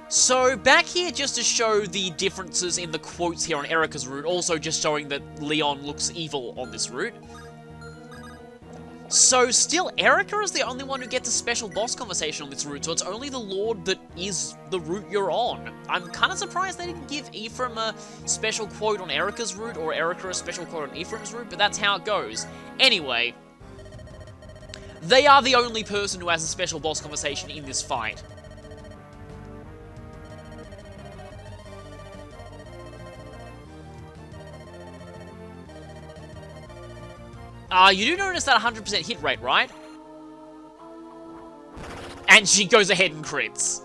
So, back here just to show the differences in the quotes here on Erica's route, also just showing that Leon looks evil on this route. So, still, Erica is the only one who gets a special boss conversation on this route, so it's only the Lord that is the route you're on. I'm kind of surprised they didn't give Ephraim a special quote on Erica's route, or Erica a special quote on Ephraim's route, but that's how it goes. Anyway, they are the only person who has a special boss conversation in this fight. You do notice that 100% hit rate, right? And she goes ahead and crits.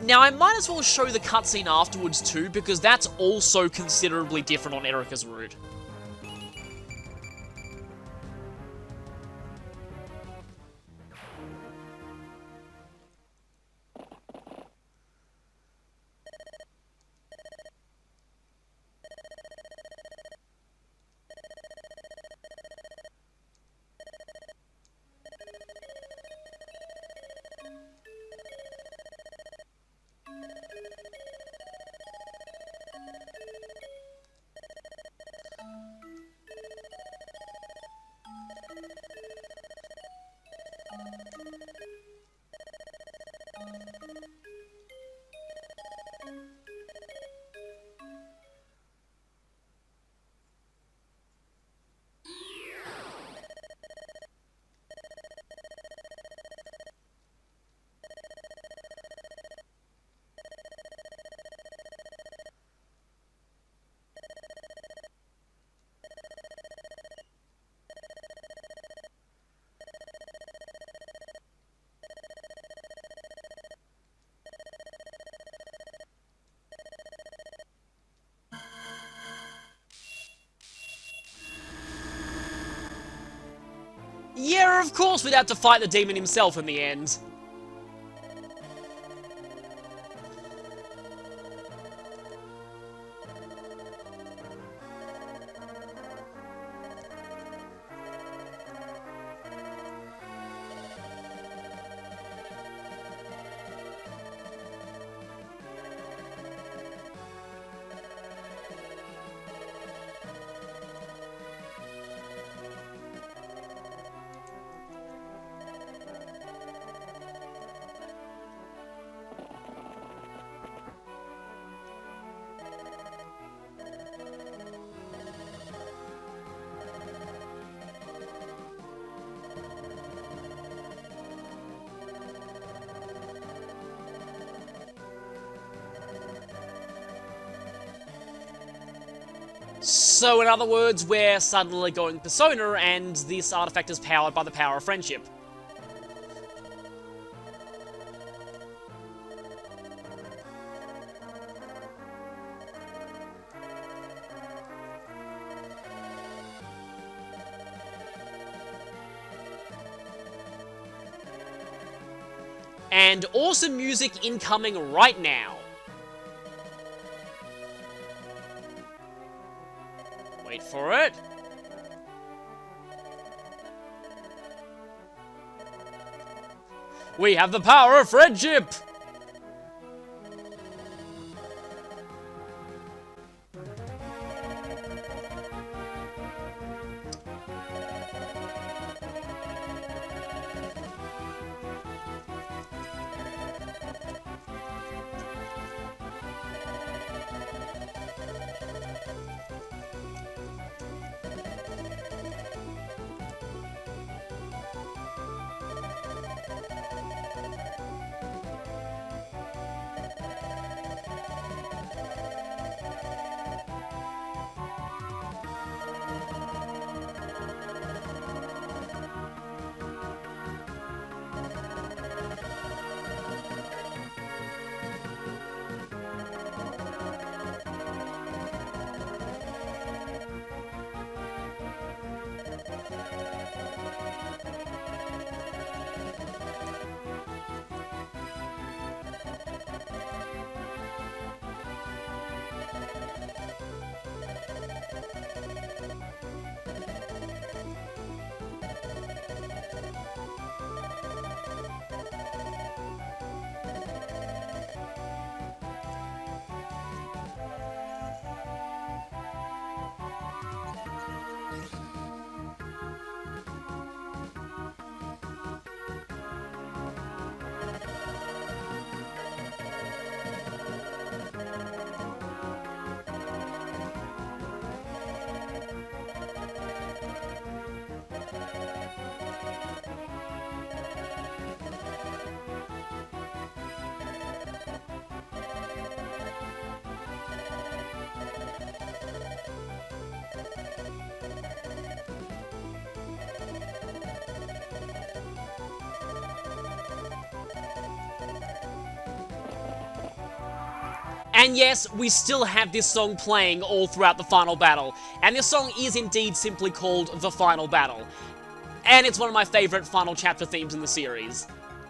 Now, I might as well show the cutscene afterwards too, because that's also considerably different on Erica's route. Yeah, of course we'd have to fight the demon himself in the end. So, in other words, we're suddenly going Persona, and this artifact is powered by the power of friendship. And awesome music incoming right now. Wait for it. We have the power of friendship! And yes, we still have this song playing all throughout the final battle. And this song is indeed simply called The Final Battle. And it's one of my favorite final chapter themes in the series.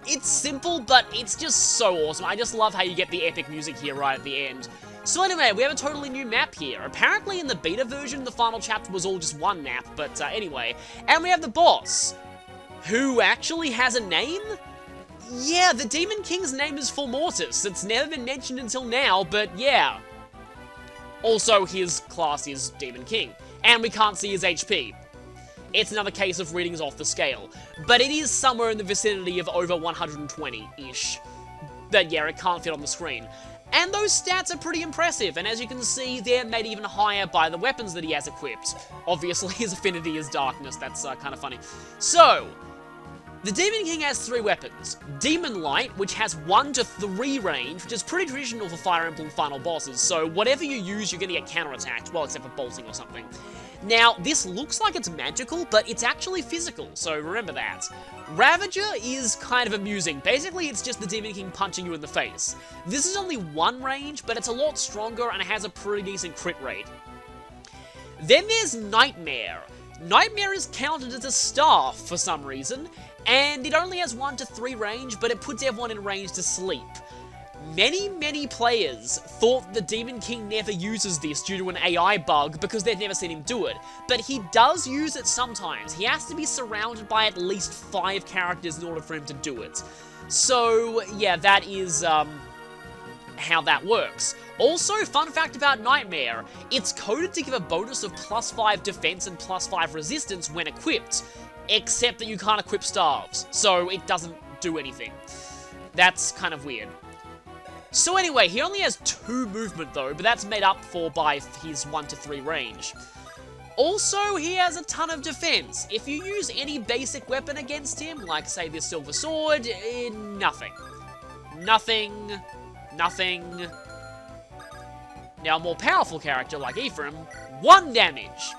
It's simple, but it's just so awesome. I just love how you get the epic music here right at the end. So anyway, we have a totally new map here. Apparently in the beta version, the final chapter was all just one map, but anyway. And we have the boss, who actually has a name? Yeah, the Demon King's name is Formortus. It's never been mentioned until now, but yeah. Also, his class is Demon King, and we can't see his HP. It's another case of readings off the scale, but it is somewhere in the vicinity of over 120-ish. But yeah, it can't fit on the screen. And those stats are pretty impressive, and as you can see, they're made even higher by the weapons that he has equipped. Obviously, his affinity is darkness, that's kind of funny. So, the Demon King has 3 weapons. Demon Light, which has 1 to 3 range, which is pretty traditional for Fire Emblem final bosses, so whatever you use, you're gonna get counterattacked, well, except for bolting or something. Now, this looks like it's magical, but it's actually physical, so remember that. Ravager is kind of amusing. Basically, it's just the Demon King punching you in the face. This is only 1 range, but it's a lot stronger and it has a pretty decent crit rate. Then there's Nightmare. Nightmare is counted as a staff for some reason, and it only has 1 to 3 range, but it puts everyone in range to sleep. Many players thought the Demon King never uses this due to an AI bug because they've never seen him do it, but he does use it sometimes. He has to be surrounded by at least 5 characters in order for him to do it. So, yeah, that is how that works. Also, fun fact about Nightmare, it's coded to give a bonus of +5 defense and +5 resistance when equipped, except that you can't equip staves, so it doesn't do anything. That's kind of weird. So anyway, he only has 2 movement though, but that's made up for by his 1 to 3 range. Also, he has a ton of defense. If you use any basic weapon against him, like say this silver sword, nothing. Nothing. Now a more powerful character like Ephraim, 1 damage.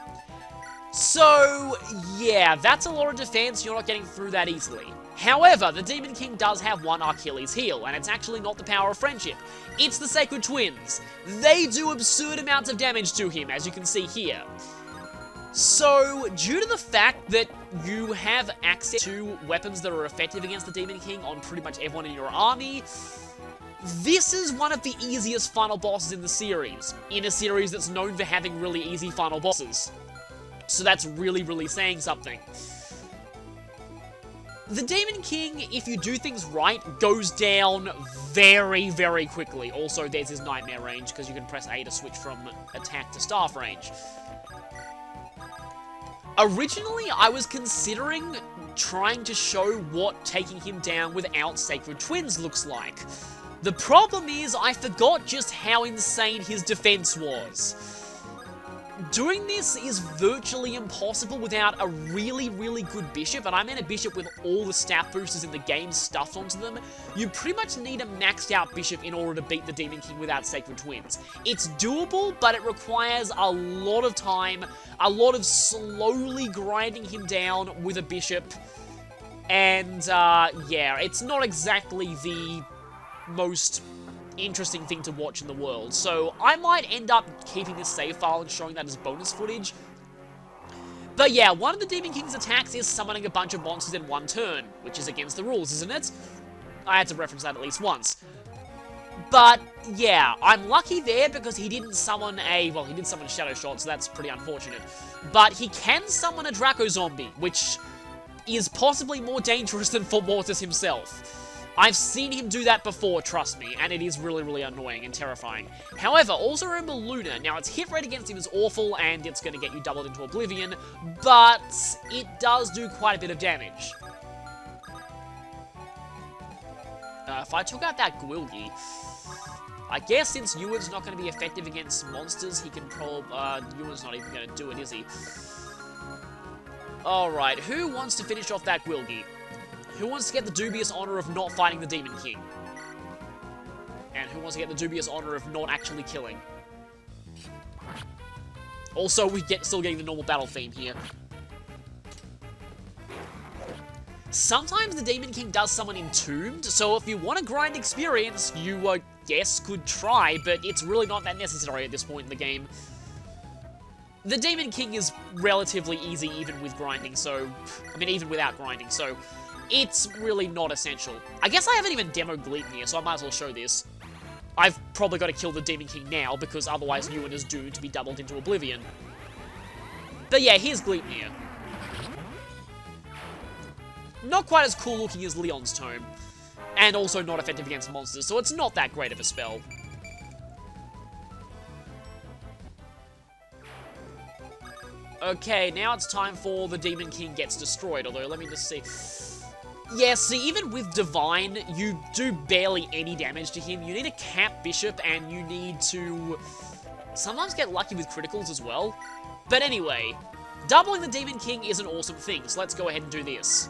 So, yeah, that's a lot of defense, you're not getting through that easily. However, the Demon King does have 1 Achilles heel, and it's actually not the power of friendship. It's the Sacred Twins. They do absurd amounts of damage to him, as you can see here. So, due to the fact that you have access to weapons that are effective against the Demon King on pretty much everyone in your army, this is one of the easiest final bosses in the series, in a series that's known for having really easy final bosses. So that's really saying something. The Demon King, if you do things right, goes down very quickly. Also, there's his Nightmare range, because you can press A to switch from attack to staff range. Originally, I was considering trying to show what taking him down without Sacred Twins looks like. The problem is, I forgot just how insane his defense was. Doing this is virtually impossible without a really good bishop, and I mean a bishop with all the stat boosters in the game stuffed onto them. You pretty much need a maxed out bishop in order to beat the Demon King without Sacred Twins. It's doable, but it requires a lot of time, a lot of slowly grinding him down with a bishop, and yeah, it's not exactly the most interesting thing to watch in the world, so I might end up keeping this save file and showing that as bonus footage. But yeah, one of the Demon King's attacks is summoning a bunch of monsters in 1 turn, which is against the rules, isn't it? I had to reference that at least once. But yeah, I'm lucky there because he didn't summon well, he did summon a Shadow Shot, so that's pretty unfortunate. But he can summon a Draco Zombie, which is possibly more dangerous than Formortus himself. I've seen him do that before, trust me, and it is really annoying and terrifying. However, also remember Luna. Now, its hit rate against him is awful, and it's going to get you doubled into oblivion, but it does do quite a bit of damage. If I took out that Gwilgi, I guess since Ewan's not going to be effective against monsters, he can Ewan's not even going to do it, is he? Alright, who wants to finish off that Gwilgi? Who wants to get the dubious honor of not fighting the Demon King? And who wants to get the dubious honor of not actually killing? Also, still getting the normal battle theme here. Sometimes the Demon King does summon Entombed, so if you want to grind experience, you guess, could try, but it's really not that necessary at this point in the game. The Demon King is relatively easy even with grinding, so... I mean, even without grinding, so... It's really not essential. I guess I haven't even demoed Gleipnir, so I might as well show this. I've probably got to kill the Demon King now, because otherwise Ewan is doomed to be doubled into oblivion. But yeah, here's Gleipnir. Not quite as cool looking as Leon's Tome. And also not effective against monsters, so it's not that great of a spell. Okay, now it's time for the Demon King gets destroyed, although let me just see... Yeah, see, even with Divine, you do barely any damage to him. You need a Camp Bishop, and you need to sometimes get lucky with criticals as well. But anyway, doubling the Demon King is an awesome thing, so let's go ahead and do this.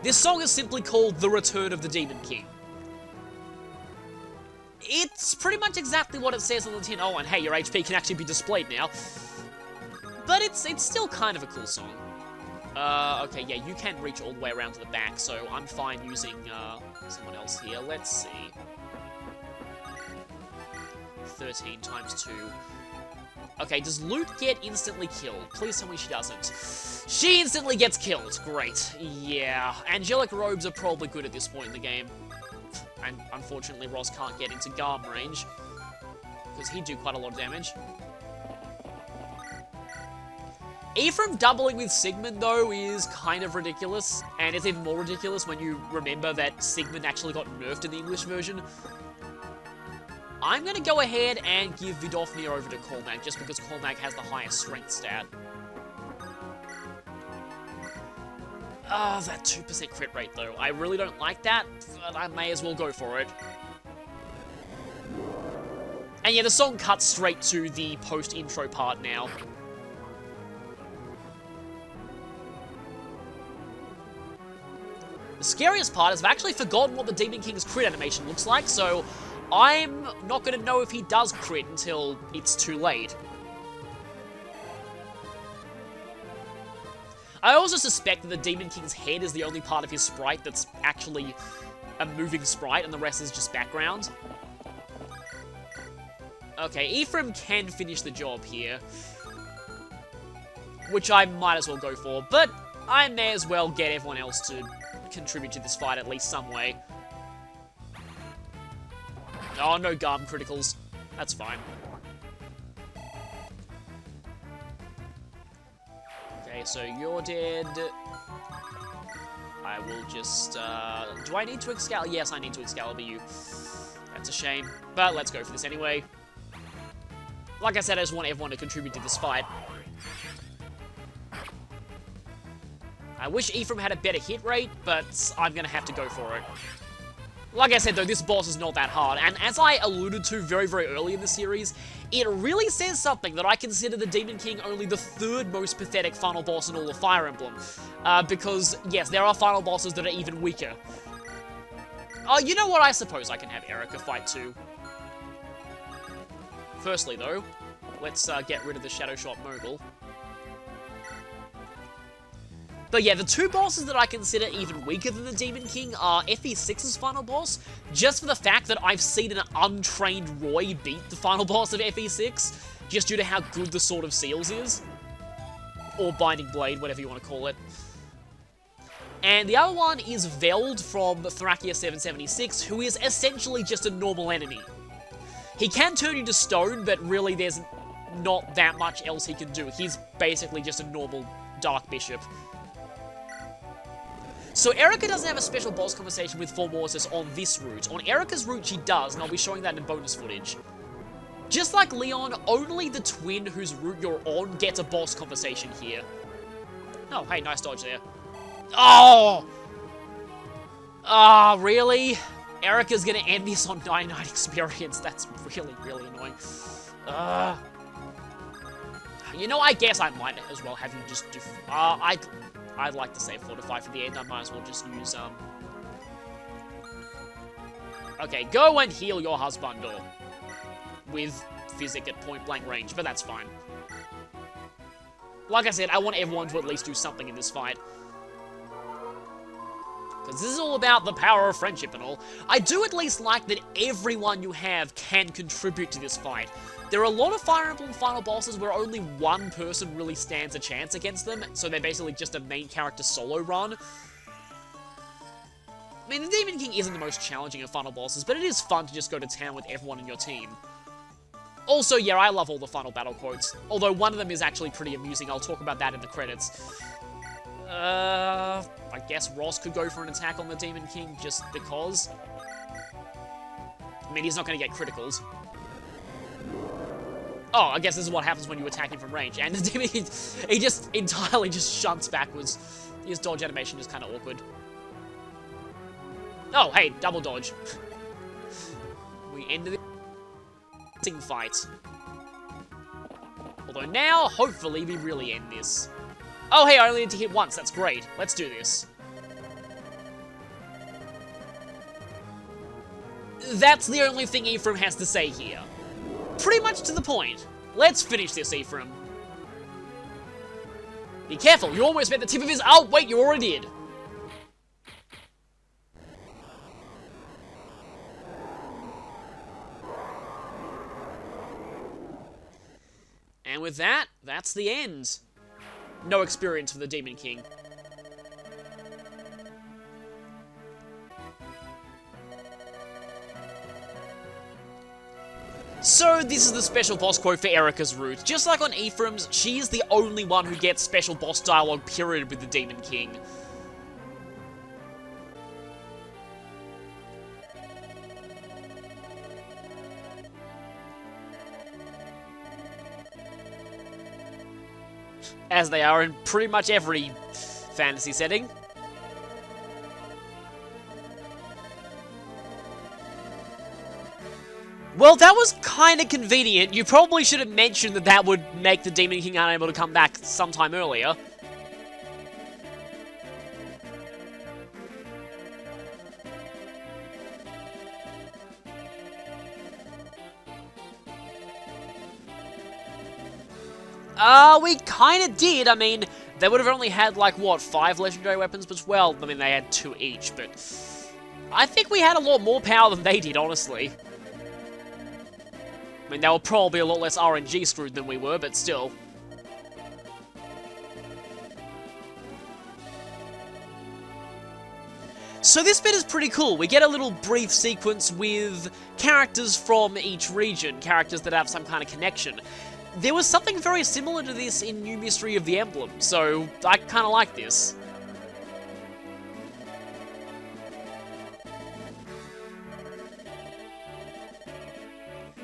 This song is simply called The Return of the Demon King. It's pretty much exactly what it says on the tin. Oh, and hey, your HP can actually be displayed now. But it's still kind of a cool song. Okay, yeah, you can reach all the way around to the back, so I'm fine using, someone else here. Let's see. 13 times 2. Okay, does Luke get instantly killed? Please tell me she doesn't. She instantly gets killed. Great. Yeah. Angelic robes are probably good at this point in the game. And unfortunately, Ross can't get into Garm range. Because he'd do quite a lot of damage. Ephraim doubling with Sigmund, though, is kind of ridiculous. And it's even more ridiculous when you remember that Sigmund actually got nerfed in the English version. I'm going to go ahead and give Vidofnir over to Cormac, just because Cormac has the highest strength stat. Ah, that 2% crit rate, though. I really don't like that, but I may as well go for it. And yeah, the song cuts straight to the post-intro part now. The scariest part is I've actually forgotten what the Demon King's crit animation looks like, so I'm not going to know if he does crit until it's too late. I also suspect that the Demon King's head is the only part of his sprite that's actually a moving sprite, and the rest is just background. Okay, Ephraim can finish the job here, which I might as well go for, but I may as well get everyone else to contribute to this fight at least some way. Oh, no Garm criticals. That's fine. Okay, so you're dead. I will just, do I need to Excalibur? Yes, I need to Excalibur you. That's a shame, but let's go for this anyway. Like I said, I just want everyone to contribute to this fight. I wish Ephraim had a better hit rate, but I'm gonna have to go for it. Like I said, though, this boss is not that hard, and as I alluded to very, very early in the series, it really says something that I consider the Demon King only the third most pathetic final boss in all of Fire Emblem. Because, yes, there are final bosses that are even weaker. Oh, you know what? I suppose I can have Erica fight too. Firstly, though, let's get rid of the Shadow Shot Mogul. But yeah, the two bosses that I consider even weaker than the Demon King are FE6's final boss, just for the fact that I've seen an untrained Roy beat the final boss of FE6, just due to how good the Sword of Seals is. Or Binding Blade, whatever you want to call it. And the other one is Veld from Thrakia 776, who is essentially just a normal enemy. He can turn you to stone, but really there's not that much else he can do. He's basically just a normal Dark Bishop. So Erica doesn't have a special boss conversation with Formorsus on this route. On Erica's route she does, and I'll be showing that in bonus footage. Just like Leon, only the twin whose route you're on gets a boss conversation here. Oh, hey, nice dodge there. Oh! Ah, really? Erica's gonna end this on 99 experience. That's really, really annoying. You know, I guess I might as well have you just do... I'd like to save Fortify for the end. I might as well just use, Okay, go and heal your husband, or with physic at point-blank range, but that's fine. Like I said, I want everyone to at least do something in this fight. Because this is all about the power of friendship and all. I do at least like that everyone you have can contribute to this fight. There are a lot of Fire Emblem final bosses where only one person really stands a chance against them, so they're basically just a main character solo run. I mean, the Demon King isn't the most challenging of final bosses, but it is fun to just go to town with everyone in your team. Also, yeah, I love all the final battle quotes, although one of them is actually pretty amusing. I'll talk about that in the credits. I guess Ross could go for an attack on the Demon King just because. I mean, he's not going to get criticals. Oh, I guess this is what happens when you attack him from range. And the Demon King, he just entirely just shunts backwards. His dodge animation is kind of awkward. Oh, hey, double dodge. We ended the fight. Although now, hopefully, we really end this. Oh, hey, I only need to hit once. That's great. Let's do this. That's the only thing Ephraim has to say here. Pretty much to the point. Let's finish this, Ephraim. Be careful, you almost met the tip of his... Oh, wait, you already did. And with that, that's the end. No experience for the Demon King. So, this is the special boss quote for Erica's route. Just like on Ephraim's, she is the only one who gets special boss dialogue period with the Demon King. As they are in pretty much every fantasy setting. Well, that was kind of convenient. You probably should have mentioned that that would make the Demon King unable to come back sometime earlier. We kind of did. I mean, they would have only had, like, what, 5 legendary weapons? But, well, I mean, they had 2 each, but... I think we had a lot more power than they did, honestly. I mean, they were probably a lot less RNG screwed than we were, but still. So this bit is pretty cool. We get a little brief sequence with characters from each region, characters that have some kind of connection. There was something very similar to this in New Mystery of the Emblem, so I kind of like this.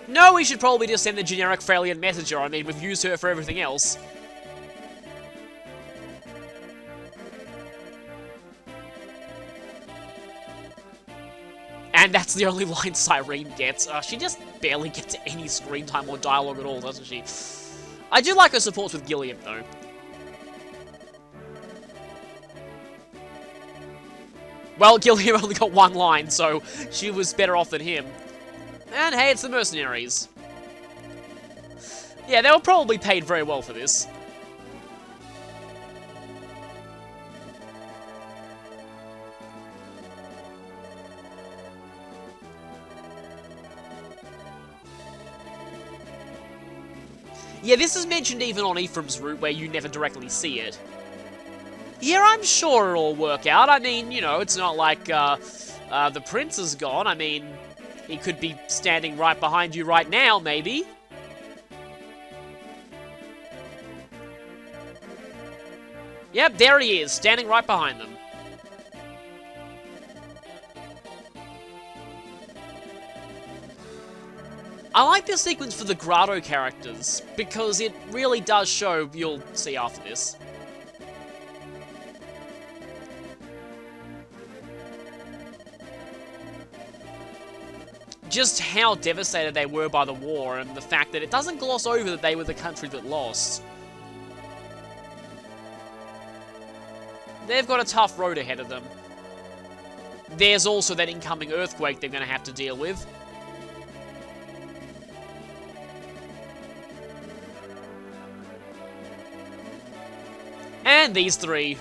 No, we should probably just send the generic Freilian messenger. I mean, we've used her for everything else. And that's the only line Cyrene gets. She just barely gets any screen time or dialogue at all, doesn't she? I do like her supports with Gilliam, though. Well, Gilliam only got 1 line, so she was better off than him. And hey, it's the mercenaries. Yeah, they were probably paid very well for this. Yeah, this is mentioned even on Ephraim's route, where you never directly see it. Yeah, I'm sure it'll work out. I mean, you know, it's not like, the prince is gone. I mean, he could be standing right behind you right now, maybe. Yep, there he is, standing right behind them. I like this sequence for the Grotto characters, because it really does show, you'll see after this, just how devastated they were by the war, and the fact that it doesn't gloss over that they were the country that lost. They've got a tough road ahead of them. there's also that incoming earthquake they're going to have to deal with. And these three.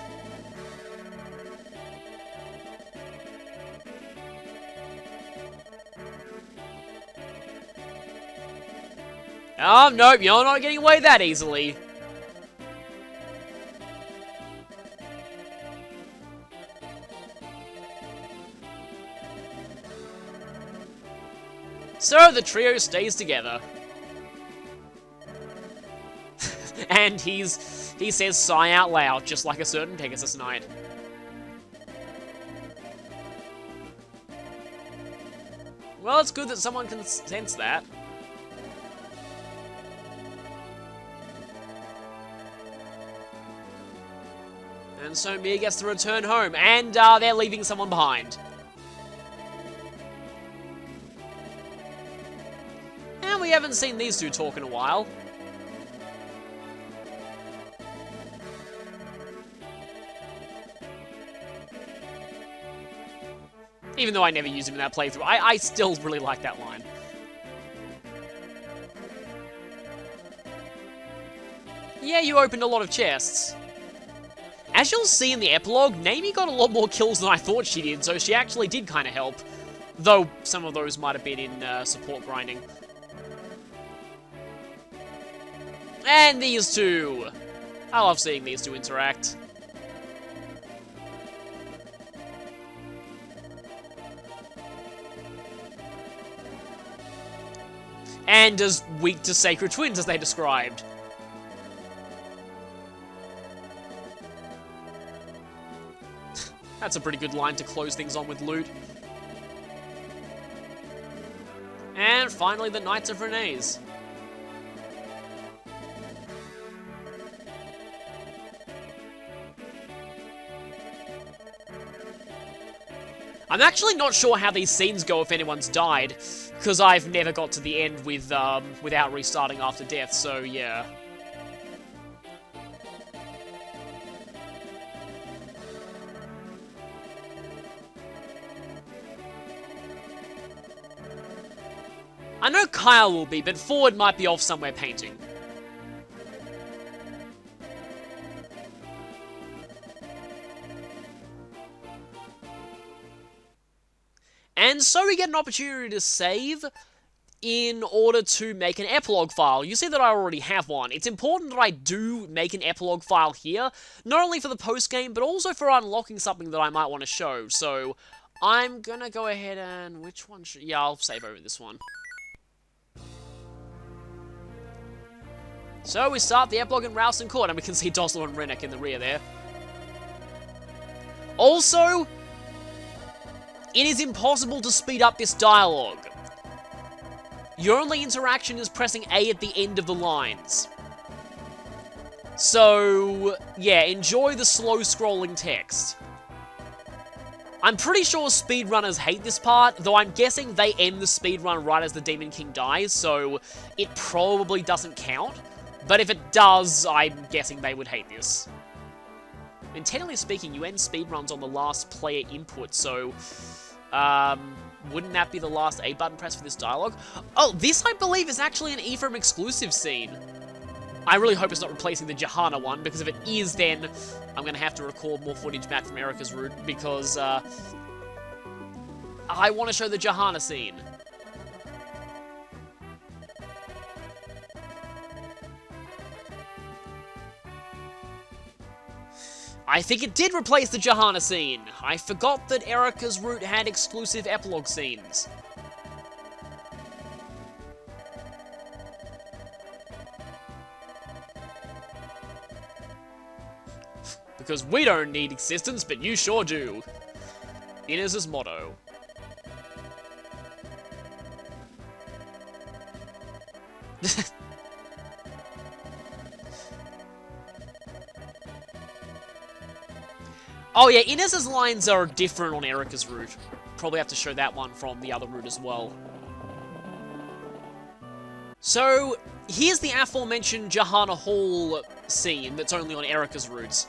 Oh, nope, you're not getting away that easily. So the trio stays together. And he says sigh out loud, just like a certain Pegasus Knight. Well, it's good that someone can sense that. And so Mia gets to return home, and they're leaving someone behind. And we haven't seen these two talk in a while. Even though I never used him in that playthrough, I still really like that line. Yeah, you opened a lot of chests. As you'll see in the epilogue, Naomi got a lot more kills than I thought she did, so she actually did kind of help. Though, some of those might have been in support grinding. And these two! I love seeing these two interact. And as weak to Sacred Twins as they described. That's a pretty good line to close things on with loot. And finally, the Knights of Renee's. I'm actually not sure how these scenes go if anyone's died, because I've never got to the end with without restarting after death, so yeah. I know Kyle will be, but Ford might be off somewhere painting. And so we get an opportunity to save in order to make an epilogue file. You see that I already have one. It's important that I do make an epilogue file here, not only for the post-game, but also for unlocking something that I might want to show. So I'm gonna go ahead and... which one should... yeah, I'll save over this one. So we start the epilogue in Ralston Court, and we can see Dosler and Rennick in the rear there. Also, it is impossible to speed up this dialogue. Your only interaction is pressing A at the end of the lines. So, yeah, enjoy the slow-scrolling text. I'm pretty sure speedrunners hate this part, though I'm guessing they end the speedrun right as the Demon King dies, so it probably doesn't count. But if it does, I'm guessing they would hate this. And technically speaking, you end speedruns on the last player input, so... wouldn't that be the last A button press for this dialogue? Oh, this, I believe, is actually an Ephraim exclusive scene. I really hope it's not replacing the Johanna one, because if it is, then I'm going to have to record more footage back from Erica's route, because, I want to show the Johanna scene. I think it did replace the Johanna scene. I forgot that Erica's route had exclusive epilogue scenes. Because we don't need existence, but you sure do. Inez's motto. Oh yeah, Inez's lines are different on Erica's route. Probably have to show that one from the other route as well. So, here's the aforementioned Johanna Hall scene that's only on Erica's routes.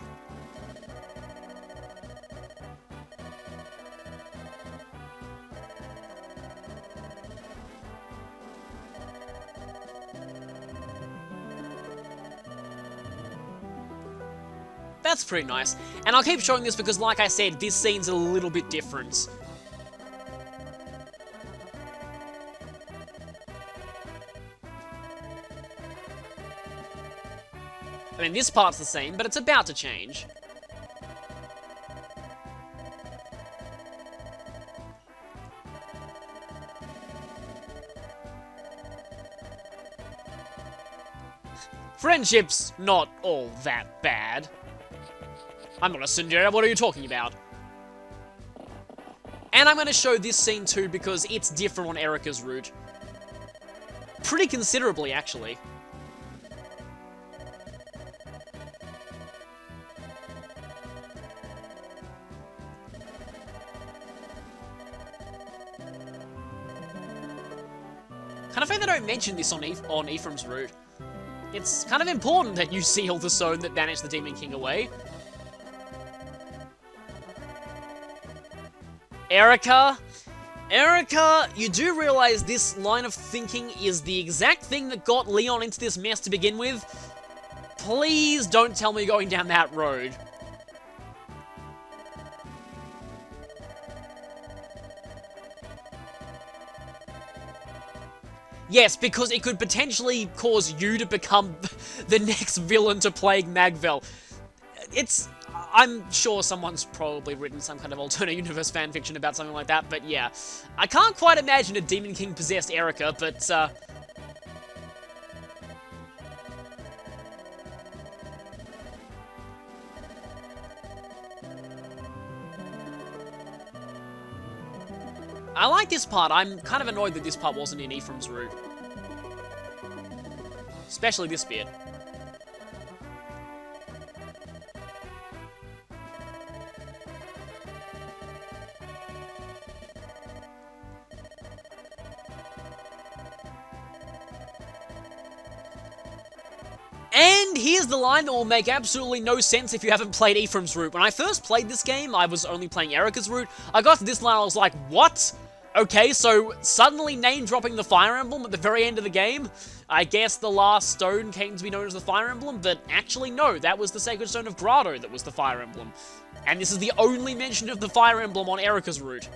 That's pretty nice. And I'll keep showing this because, like I said, this scene's a little bit different. I mean, this part's the same, but it's about to change. Friendship's not all that bad. I'm not a Cinderella, what are you talking about? And I'm going to show this scene too because it's different on Erica's route. Pretty considerably, actually. Kind of funny they don't mention this on Ephraim's route. It's kind of important that you seal the stone that banished the Demon King away. Erica, you do realize this line of thinking is the exact thing that got Leon into this mess to begin with? Please don't tell me going down that road. Yes, because it could potentially cause you to become the next villain to plague Magvel. I'm sure someone's probably written some kind of alternate universe fanfiction about something like that, but yeah. I can't quite imagine a Demon King possessed Erica, but, I like this part. I'm kind of annoyed that this part wasn't in Ephraim's route. Especially this bit. And here's the line that will make absolutely no sense if you haven't played Ephraim's route. When I first played this game, I was only playing Erica's route. I got to this line, I was like, what? Okay, so suddenly name-dropping the Fire Emblem at the very end of the game? I guess the last stone came to be known as the Fire Emblem, but actually no, that was the Sacred Stone of Grotto that was the Fire Emblem. And this is the only mention of the Fire Emblem on Erica's route.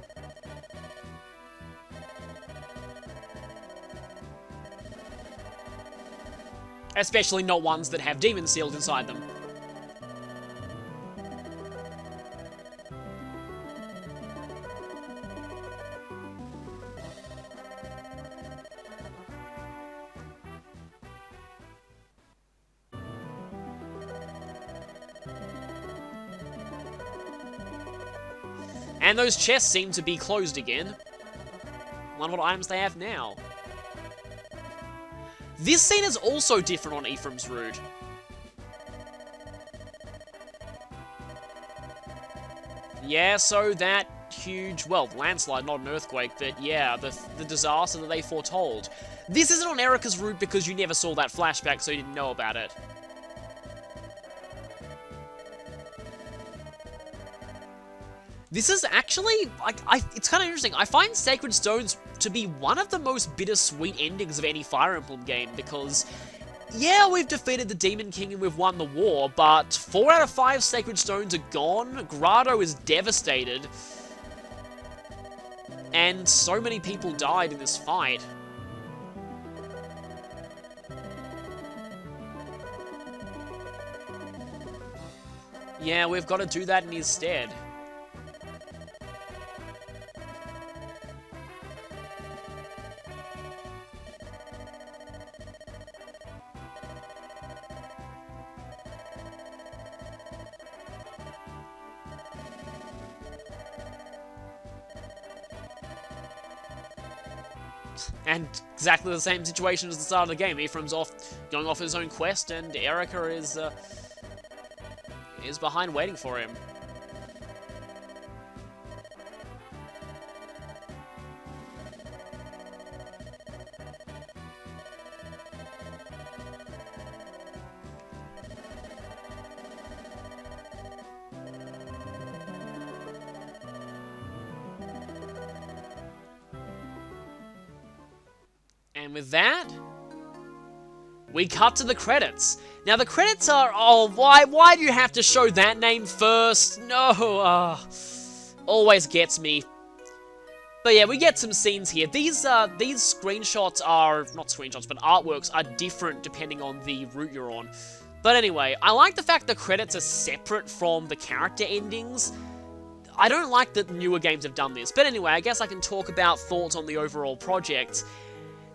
Especially not ones that have demons sealed inside them. And those chests seem to be closed again. I wonder what items they have now. This scene is also different on Ephraim's route. Yeah, so that huge, well, landslide, not an earthquake, but yeah, the disaster that they foretold. This isn't on Erica's route because you never saw that flashback, so you didn't know about it. This is actually, it's kind of interesting. I find Sacred Stones to be one of the most bittersweet endings of any Fire Emblem game, because, yeah, we've defeated the Demon King and we've won the war, but 4 out of 5 Sacred Stones are gone, Grotto is devastated, and so many people died in this fight. Yeah, we've got to do that in his stead. And exactly the same situation as the start of the game. Ephraim's going off his own quest, and Erica is behind waiting for him. And with that, we cut to the credits. Now, the credits are... Oh, why do you have to show that name first? No, always gets me. But yeah, we get some scenes here. These screenshots are... Not screenshots, but artworks are different depending on the route you're on. But anyway, I like the fact the credits are separate from the character endings. I don't like that newer games have done this. But anyway, I guess I can talk about thoughts on the overall project.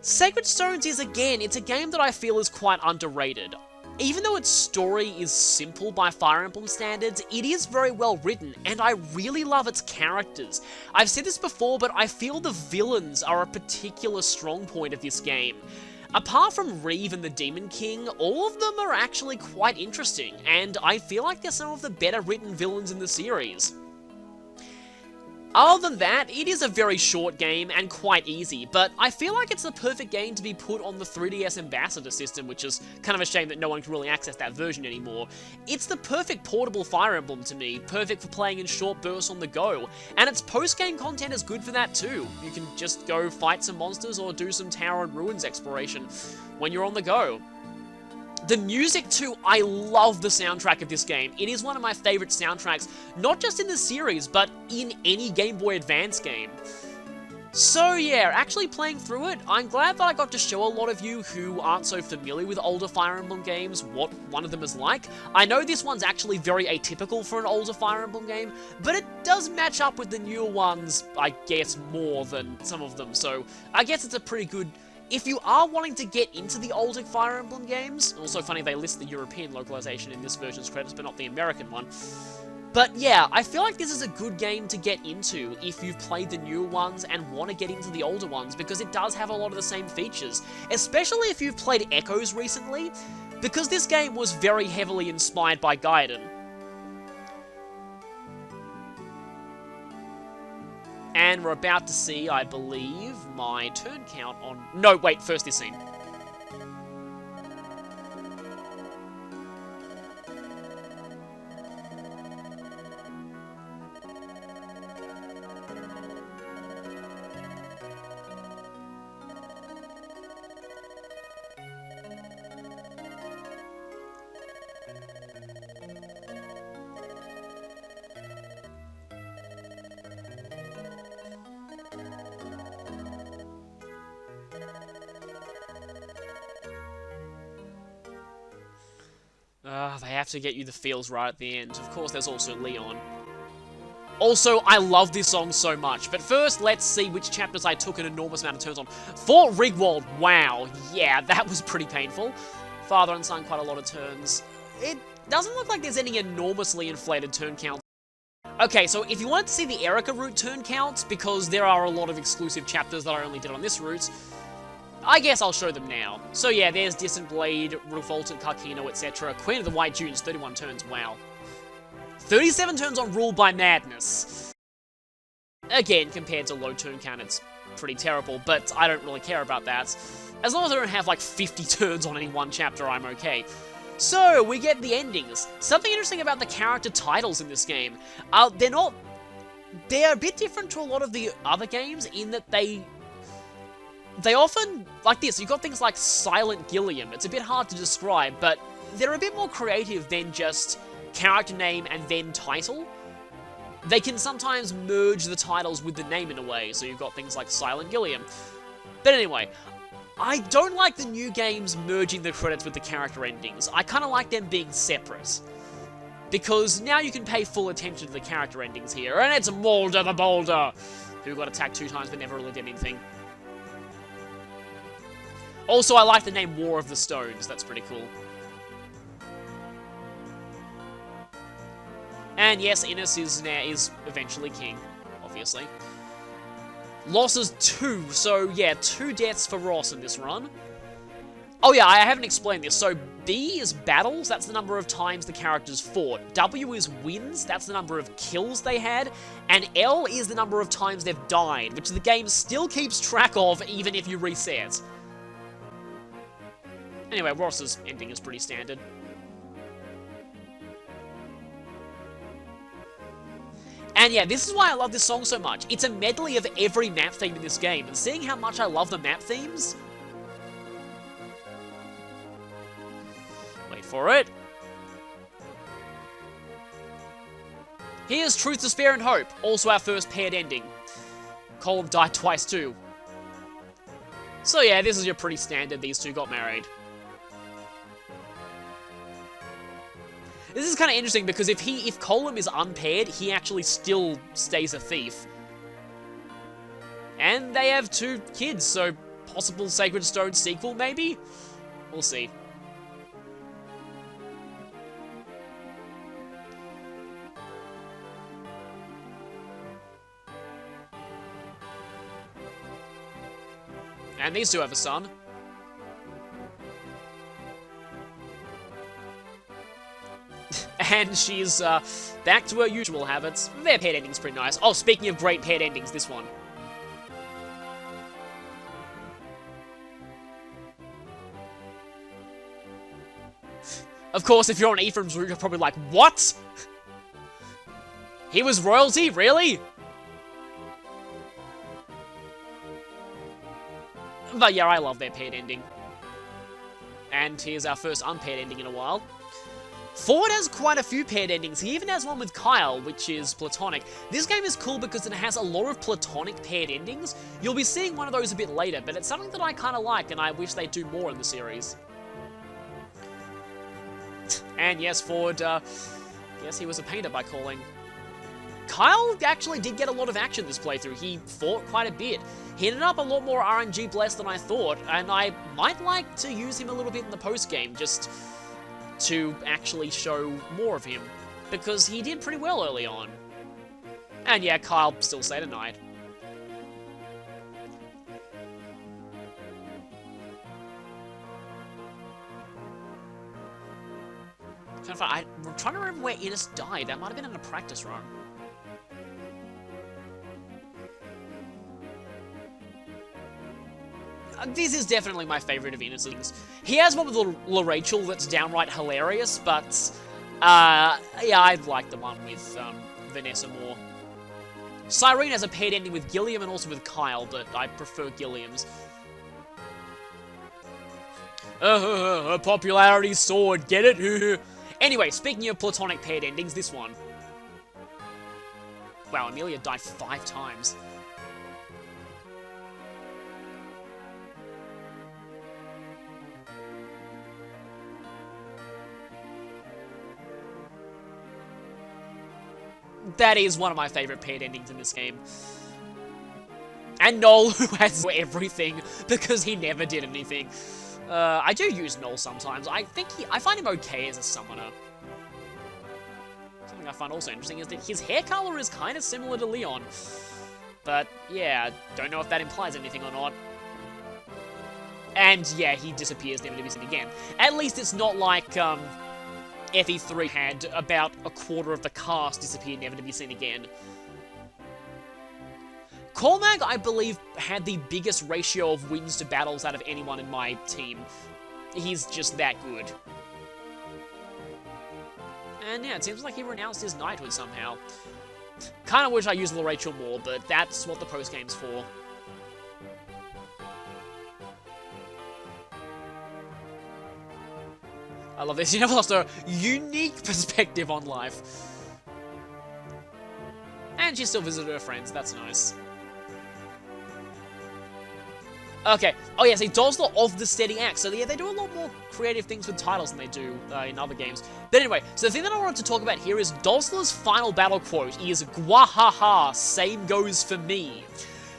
Sacred Stones is, again, it's a game that I feel is quite underrated. Even though its story is simple by Fire Emblem standards, it is very well written, and I really love its characters. I've said this before, but I feel the villains are a particular strong point of this game. Apart from Reeve and the Demon King, all of them are actually quite interesting, and I feel like they're some of the better written villains in the series. Other than that, it is a very short game and quite easy, but I feel like it's the perfect game to be put on the 3DS Ambassador system, which is kind of a shame that no one can really access that version anymore. It's the perfect portable Fire Emblem to me, perfect for playing in short bursts on the go, and its post-game content is good for that too. You can just go fight some monsters or do some Tower and Ruins exploration when you're on the go. The music too, I love the soundtrack of this game. It is one of my favorite soundtracks, not just in the series, but in any Game Boy Advance game. So yeah, actually playing through it, I'm glad that I got to show a lot of you who aren't so familiar with older Fire Emblem games what one of them is like. I know this one's actually very atypical for an older Fire Emblem game, but it does match up with the newer ones, I guess, more than some of them, so I guess it's a pretty good... If you are wanting to get into the older Fire Emblem games, also funny they list the European localization in this version's credits, but not the American one. But yeah, I feel like this is a good game to get into if you've played the newer ones and want to get into the older ones, because it does have a lot of the same features. Especially if you've played Echoes recently, because this game was very heavily inspired by Gaiden. And we're about to see, I believe, my turn count on... No, wait, first this scene. They have to get you the feels right at the end. Of course, there's also Leon. Also, I love this song so much. But first, let's see which chapters I took an enormous amount of turns on. Fort Rigwald, wow. Yeah, that was pretty painful. Father and son, quite a lot of turns. It doesn't look like there's any enormously inflated turn counts. Okay, so if you wanted to see the Erica route turn counts, because there are a lot of exclusive chapters that I only did on this route, I guess I'll show them now. So yeah, there's Distant Blade, Revolted Karkino, etc. Queen of the White Dunes, 31 turns, wow. 37 turns on Ruled by Madness. Again, compared to low turn count, it's pretty terrible, but I don't really care about that. As long as I don't have like 50 turns on any one chapter, I'm okay. So, we get the endings. Something interesting about the character titles in this game. They're a bit different to a lot of the other games in that they often, like this, you've got things like Silent Gilliam. It's a bit hard to describe, but they're a bit more creative than just character name and then title. They can sometimes merge the titles with the name in a way, so you've got things like Silent Gilliam. But anyway, I don't like the new games merging the credits with the character endings. I kind of like them being separate. Because now you can pay full attention to the character endings here, and it's Mulder the Boulder, who got attacked 2 times but never really did anything. Also, I like the name War of the Stones. That's pretty cool. And yes, Innes is eventually king, obviously. Losses 2. So yeah, 2 deaths for Ross in this run. Oh yeah, I haven't explained this. So B is battles. That's the number of times the characters fought. W is wins. That's the number of kills they had. And L is the number of times they've died, which the game still keeps track of even if you reset. Anyway, Ross's ending is pretty standard. And yeah, this is why I love this song so much. It's a medley of every map theme in this game, and seeing how much I love the map themes... for it. Here's Truth, Despair, and Hope. Also our first paired ending. Colm died twice too. So yeah, this is your pretty standard, these two got married. This is kind of interesting because if Colm is unpaired, he actually still stays a thief. And they have 2 kids, so possible Sacred Stone sequel, maybe? We'll see. And these two have a son. And she's back to her usual habits. Their paired ending's pretty nice. Oh, speaking of great paired endings, this one. Of course, if you're on Ephraim's route, you're probably like, what? He was royalty? Really? But yeah, I love their paired ending. And here's our first unpaired ending in a while. Ford has quite a few paired endings. He even has one with Kyle, which is platonic. This game is cool because it has a lot of platonic paired endings. You'll be seeing one of those a bit later, but it's something that I kind of like, and I wish they'd do more in the series. And yes, Ford, guess he was a painter by calling. Kyle actually did get a lot of action this playthrough. He fought quite a bit. He ended up a lot more RNG blessed than I thought, and I might like to use him a little bit in the post-game, just to actually show more of him, because he did pretty well early on. And yeah, Kyle still stayed a knight. I'm trying to remember where Innes died. That might have been in a practice run. This is definitely my favourite of Innes'. He has one with Rachel that's downright hilarious, but yeah, I like the one with Vanessa more. Cyrene has a paired ending with Gilliam and also with Kyle, but I prefer Gilliam's. Her popularity soared, get it? Anyway, speaking of platonic paired endings, this one. Wow, Amelia died 5 times. That is one of my favourite paired endings in this game. And Noel, who has everything, because he never did anything. I do use Noel sometimes. I find him okay as a summoner. Something I find also interesting is that his hair color is kind of similar to Leon. But, yeah, don't know if that implies anything or not. And, yeah, he disappears, never to be seen again. At least it's not like, FE3 had about a quarter of the cast disappear, never to be seen again. Cormac, I believe, had the biggest ratio of wins to battles out of anyone in my team. He's just that good. And yeah, it seems like he renounced his knighthood somehow. Kinda wish I used Rachel more, but that's what the post-game's for. I love this. You never lost a unique perspective on life. And she still visited her friends. That's nice. Okay. Oh, yeah, see, Dosler of the Steady Axe. So, yeah, they do a lot more creative things with titles than they do in other games. But anyway, so the thing that I wanted to talk about here is Dosler's final battle quote is, "Gwahaha, same goes for me."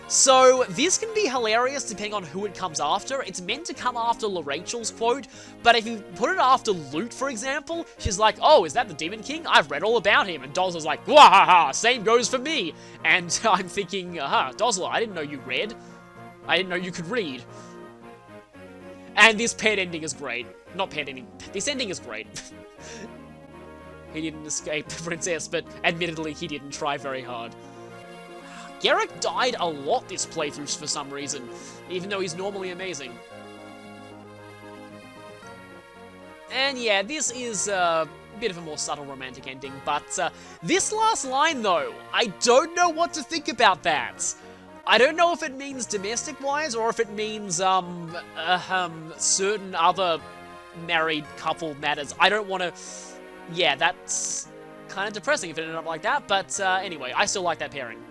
So, this can be hilarious depending on who it comes after. It's meant to come after Rachel's quote, but if you put it after Lute, for example, she's like, "Oh, is that the Demon King? I've read all about him." And Dosler's like, "Wahaha, same goes for me." And I'm thinking, Dosler, I didn't know you read. I didn't know you could read. And this paired ending is great. Not paired ending, this ending is great. He didn't escape the princess, but admittedly, he didn't try very hard. Garrick died a lot this playthrough for some reason, even though he's normally amazing. And yeah, this is a bit of a more subtle romantic ending, but this last line though, I don't know what to think about that. I don't know if it means domestic-wise, or if it means, certain other married couple matters. I don't want to... Yeah, that's kind of depressing if it ended up like that, but anyway, I still like that pairing.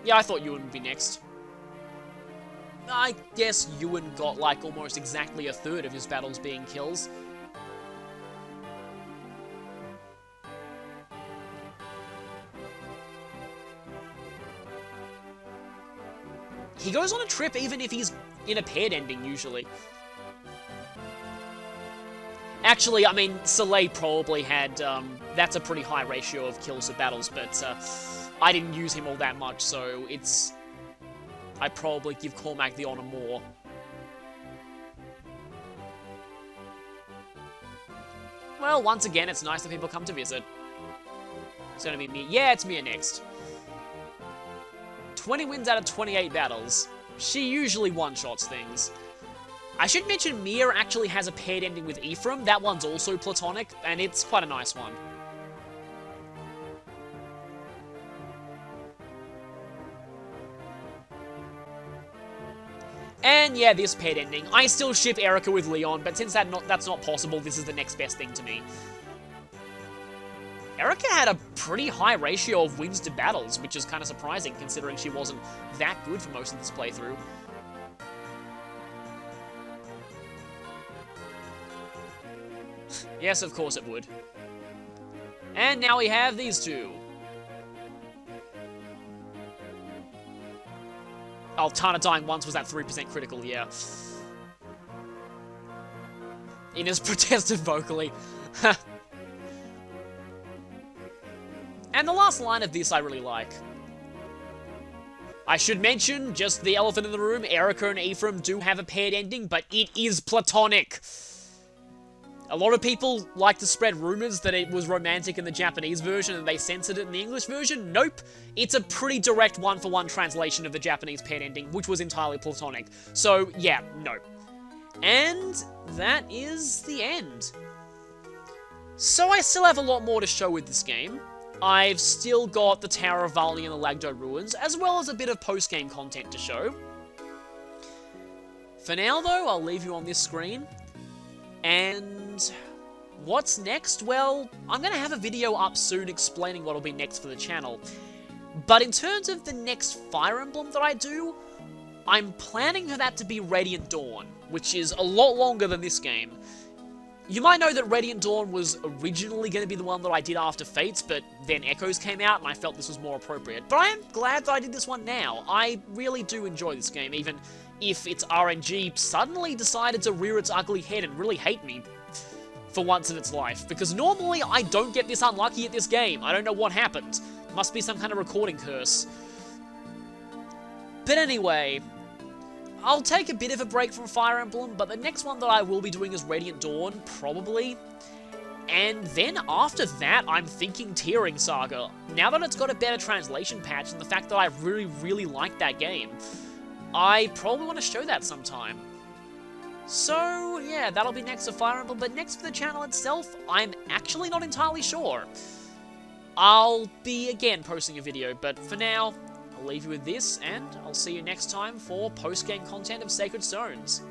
Yeah, I thought Ewan would be next. I guess Ewan got, like, almost exactly a third of his battles being kills. He goes on a trip even if he's in a paired ending, usually. Actually, I mean, Soleil probably had, that's a pretty high ratio of kills to battles, but I didn't use him all that much, so it's... I'd probably give Cormac the honor more. Well, once again, it's nice that people come to visit. It's gonna be Mia. Yeah, it's Mia next. 20 wins out of 28 battles. She usually one-shots things. I should mention Mia actually has a paired ending with Ephraim. That one's also platonic, and it's quite a nice one. And yeah, this paired ending. I still ship Erica with Leon, but since that's not possible, this is the next best thing to me. Erica had a pretty high ratio of wins to battles, which is kind of surprising considering she wasn't that good for most of this playthrough. Yes, of course it would. And now we have these two. Oh, Tana dying once was that 3% critical, yeah. Innes protested vocally. And the last line of this I really like. I should mention, just the elephant in the room, Erica and Ephraim do have a paired ending, but it is platonic. A lot of people like to spread rumors that it was romantic in the Japanese version and they censored it in the English version. Nope. It's a pretty direct one-for-one translation of the Japanese paired ending, which was entirely platonic. So, yeah, no. And that is the end. So I still have a lot more to show with this game. I've still got the Tower of Valni and the Lagdo Ruins, as well as a bit of post-game content to show. For now, though, I'll leave you on this screen. And what's next? Well, I'm going to have a video up soon explaining what'll be next for the channel. But in terms of the next Fire Emblem that I do, I'm planning for that to be Radiant Dawn, which is a lot longer than this game. You might know that Radiant Dawn was originally going to be the one that I did after Fates, but then Echoes came out and I felt this was more appropriate. But I am glad that I did this one now. I really do enjoy this game, even if its RNG suddenly decided to rear its ugly head and really hate me for once in its life. Because normally I don't get this unlucky at this game. I don't know what happened. Must be some kind of recording curse. But anyway, I'll take a bit of a break from Fire Emblem, but the next one that I will be doing is Radiant Dawn, probably. And then after that, I'm thinking Tearing Saga. Now that it's got a better translation patch and the fact that I really, really like that game, I probably want to show that sometime. So, yeah, that'll be next to Fire Emblem, but next for the channel itself, I'm actually not entirely sure. I'll be, again, posting a video, but for now, I'll leave you with this, and I'll see you next time for post-game content of Sacred Stones.